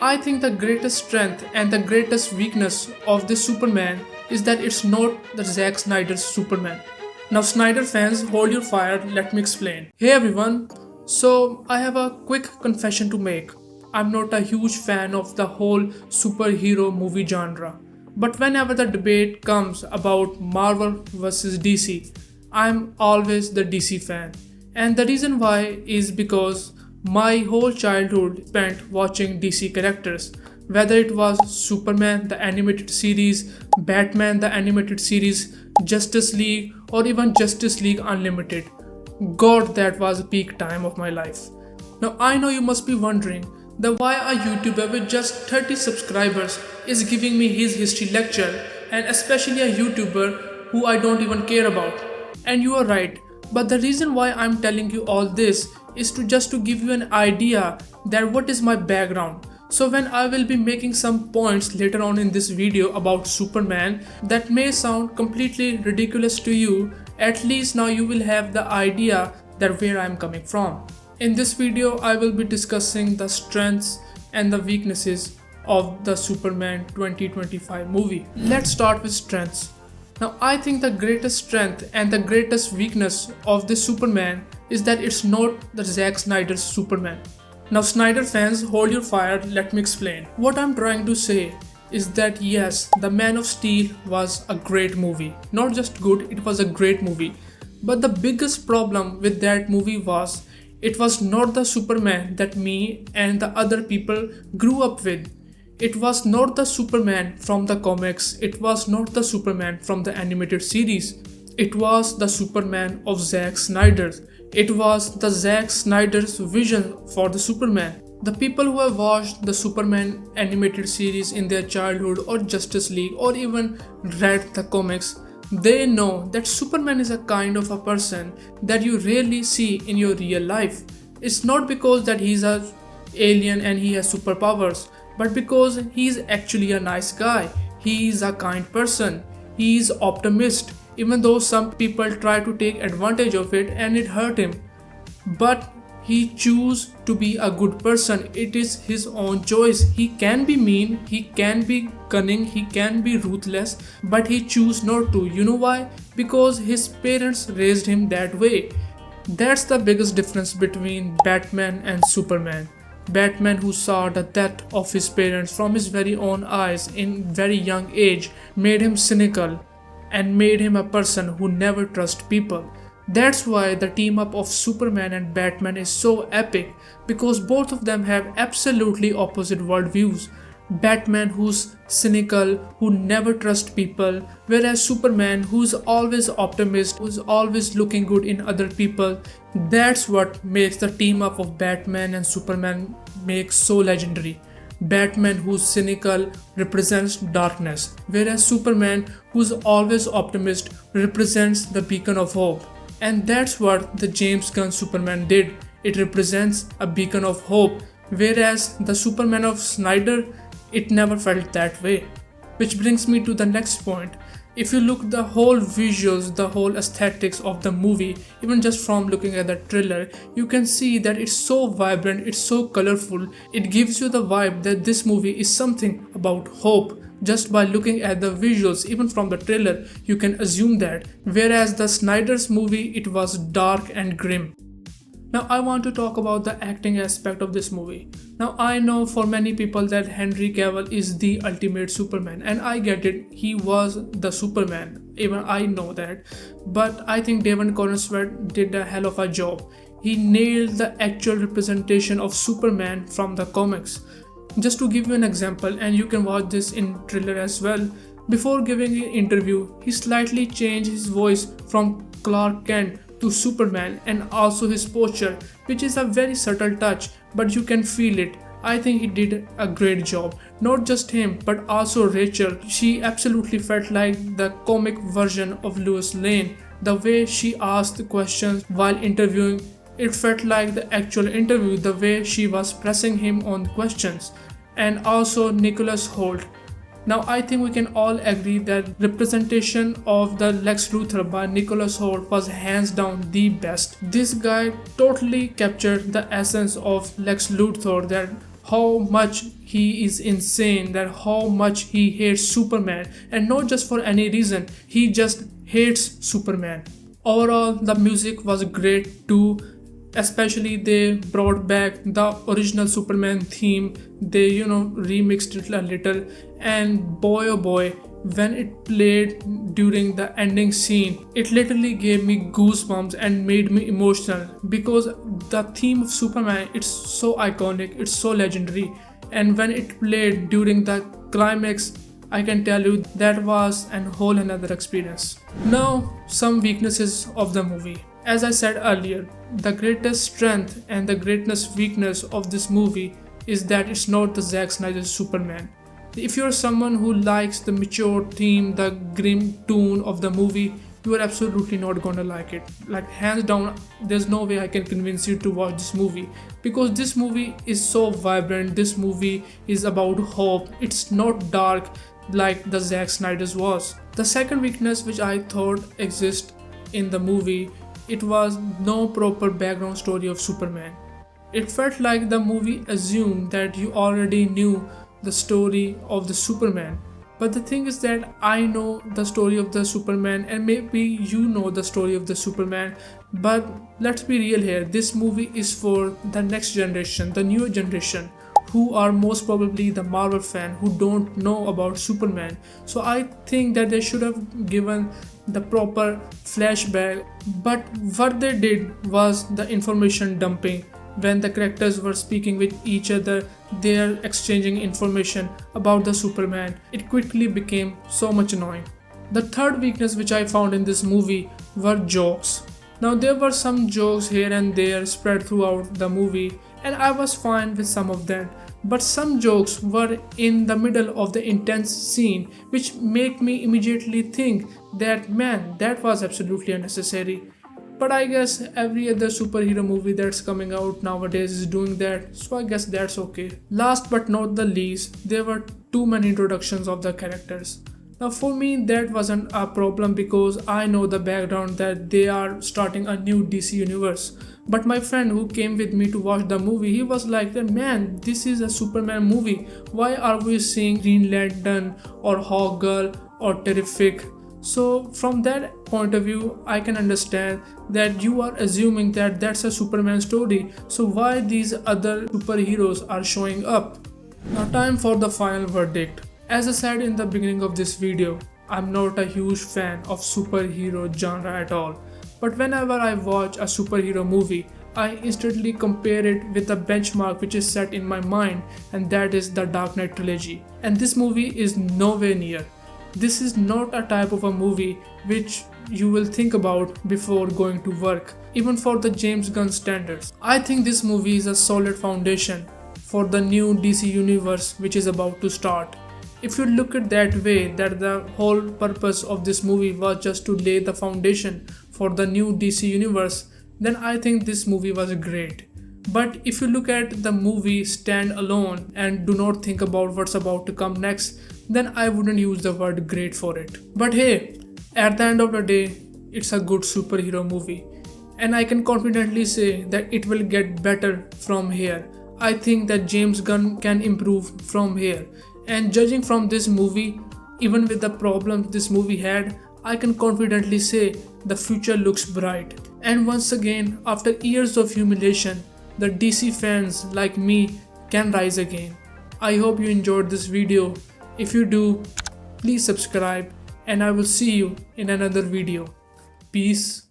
I think the greatest strength and the greatest weakness of this Superman is that it's not the Zack Snyder's Superman. Now, Snyder fans, hold your fire, let me explain. Hey everyone, so I have a quick confession to make. I'm not a huge fan of the whole superhero movie genre. But whenever the debate comes about Marvel versus DC, I'm always the DC fan. And the reason why is because my whole childhood spent watching DC characters, whether it was Superman the animated series, Batman the animated series, Justice League, or even Justice League Unlimited. God, that was a peak time of my life. Now I know you must be wondering that why a YouTuber with just 30 subscribers is giving me his history lecture, and especially a YouTuber who I don't even care about. And you are right, but the reason why I'm telling you all this is to give you an idea that what is my background. So when I will be making some points later on in this video about Superman that may sound completely ridiculous to you, at least now you will have the idea that where I'm coming from. In this video I will be discussing the strengths and the weaknesses of the Superman 2025 movie. Let's start with strengths. Now I think the greatest strength and the greatest weakness of this Superman is that it's not the Zack Snyder's Superman. Now Snyder fans, hold your fire, let me explain. What I'm trying to say is that yes, the Man of Steel was a great movie. Not just good, it was a great movie. But the biggest problem with that movie was it was not the Superman that me and the other people grew up with. It was not the Superman from the comics, it was not the Superman from the animated series. It was the Superman of Zack Snyder. It was the Zack Snyder's vision for the Superman. The people who have watched the Superman animated series in their childhood or Justice League or even read the comics, they know that Superman is a kind of a person that you rarely see in your real life. It's not because that he's an alien and he has superpowers, but because he's actually a nice guy. He's a kind person. He's optimist, even though some people try to take advantage of it and it hurt him. But he choose to be a good person. It is his own choice. He can be mean, he can be cunning, he can be ruthless, but he choose not to. You know why? Because his parents raised him that way. That's the biggest difference between Batman and Superman. Batman, who saw the death of his parents from his very own eyes in very young age, made him cynical and made him a person who never trusts people. That's why the team up of Superman and Batman is so epic, because both of them have absolutely opposite worldviews. Batman, who's cynical, who never trusts people, whereas Superman, who's always optimist, who's always looking good in other people. That's what makes the team up of Batman and Superman makes so legendary. Batman, who's cynical, represents darkness, whereas Superman, who's always optimist, represents the beacon of hope. And that's what the James Gunn Superman did. It represents a beacon of hope, whereas the Superman of Snyder, it never felt that way. Which brings me to the next point. If you look the whole visuals, the whole aesthetics of the movie, even just from looking at the trailer, you can see that it's so vibrant, it's so colorful. It gives you the vibe that this movie is something about hope. Just by looking at the visuals, even from the trailer, you can assume that. Whereas the Snyder's movie, it was dark and grim. Now I want to talk about the acting aspect of this movie. Now I know for many people that Henry Cavill is the ultimate Superman, and I get it, he was the Superman, even I know that. But I think David Corenswet did a hell of a job. He nailed the actual representation of Superman from the comics. Just to give you an example, and you can watch this in trailer as well, before giving an interview, he slightly changed his voice from Clark Kent to Superman, and also his posture, which is a very subtle touch, but you can feel it. I think he did a great job. Not just him, but also Rachel. She absolutely felt like the comic version of Lois Lane. The way she asked questions while interviewing, it felt like the actual interview, the way she was pressing him on questions. And also Nicholas Hoult. Now I think we can all agree that representation of the Lex Luthor by Nicholas Hoult was hands down the best. This guy totally captured the essence of Lex Luthor, that how much he is insane, that how much he hates Superman, and not just for any reason, he just hates Superman. Overall, the music was great too, especially they brought back the original Superman theme. They remixed it a little, and boy oh boy, when it played during the ending scene, it literally gave me goosebumps and made me emotional, because the theme of Superman, it's so iconic, it's so legendary, and when it played during the climax, I can tell you that was a whole another experience. Now, some weaknesses of the movie. As I said earlier, the greatest strength and the greatest weakness of this movie is that it's not the Zack Snyder Superman. If you're someone who likes the mature theme, the grim tone of the movie, you are absolutely not gonna like it. Like, hands down, there's no way I can convince you to watch this movie, because this movie is so vibrant. This movie is about hope. It's not dark like the Zack Snyder's was. The second weakness which I thought exists in the movie, it was no proper background story of Superman. It felt like the movie assumed that you already knew the story of the Superman. But the thing is that I know the story of the Superman, and maybe you know the story of the Superman, but let's be real here. This movie is for the next generation, the newer generation, who are most probably the Marvel fan, who don't know about Superman. So I think that they should have given the proper flashback, but what they did was the information dumping. When the characters were speaking with each other, they are exchanging information about the Superman. It quickly became so much annoying. The third weakness which I found in this movie were jokes. Now, there were some jokes here and there spread throughout the movie, and I was fine with some of them. But some jokes were in the middle of the intense scene, which make me immediately think that, man, that was absolutely unnecessary. But I guess every other superhero movie that's coming out nowadays is doing that, so I guess that's okay. Last but not the least, there were too many introductions of the characters. Now, for me, that wasn't a problem, because I know the background that they are starting a new DC universe. But my friend who came with me to watch the movie, he was like, man, this is a Superman movie. Why are we seeing Green Lantern or Hawkgirl or Terrific? So from that point of view, I can understand that you are assuming that that's a Superman story. So why these other superheroes are showing up? Now, time for the final verdict. As I said in the beginning of this video, I'm not a huge fan of superhero genre at all. But whenever I watch a superhero movie, I instantly compare it with a benchmark which is set in my mind, and that is the Dark Knight trilogy. And this movie is nowhere near. This is not a type of a movie which you will think about before going to work, even for the James Gunn standards. I think this movie is a solid foundation for the new DC universe which is about to start. If you look at that way, that the whole purpose of this movie was just to lay the foundation for the new DC universe, then I think this movie was great. But if you look at the movie stand alone and do not think about what's about to come next, then I wouldn't use the word great for it. But hey, at the end of the day, it's a good superhero movie, and I can confidently say that it will get better from here. I think that James Gunn can improve from here, and judging from this movie, even with the problems this movie had, I can confidently say the future looks bright. And once again, after years of humiliation, the DC fans like me can rise again. I hope you enjoyed this video. If you do, please subscribe, and I will see you in another video. Peace.